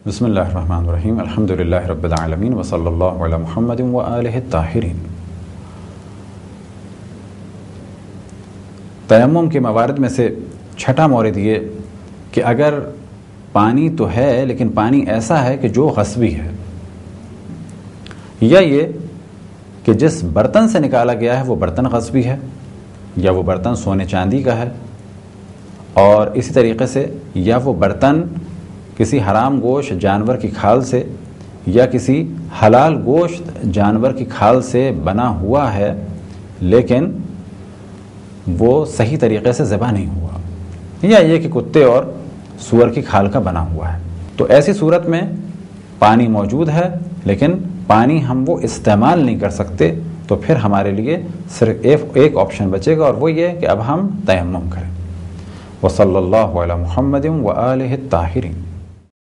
بسم اللہ الرحمن الرحیم الحمدللہ رب العالمین وصلی اللہ علی محمد وآلہ الطاہرین۔ تیمم کے موارد میں سے چھٹا مورد یہ کہ اگر پانی تو ہے لیکن پانی ایسا ہے کہ جو غصبی ہے، یا یہ کہ جس برتن سے نکالا گیا ہے وہ برتن غصبی ہے، یا وہ برتن سونے چاندی کا ہے، اور اسی طریقے سے یا وہ برتن کسی حرام گوشت جانور کی کھال سے یا کسی حلال گوشت جانور کی کھال سے بنا ہوا ہے لیکن وہ صحیح طریقے سے ذبح نہیں ہوا، یا یہ کہ کتے اور سور کی کھال کا بنا ہوا ہے، تو ایسی صورت میں پانی موجود ہے لیکن پانی ہم وہ استعمال نہیں کر سکتے، تو پھر ہمارے لیے صرف ایک آپشن بچے گا، اور وہ یہ کہ اب ہم تیمم کریں۔ وصلی اللہ علی محمد وآلہ الطاہرین۔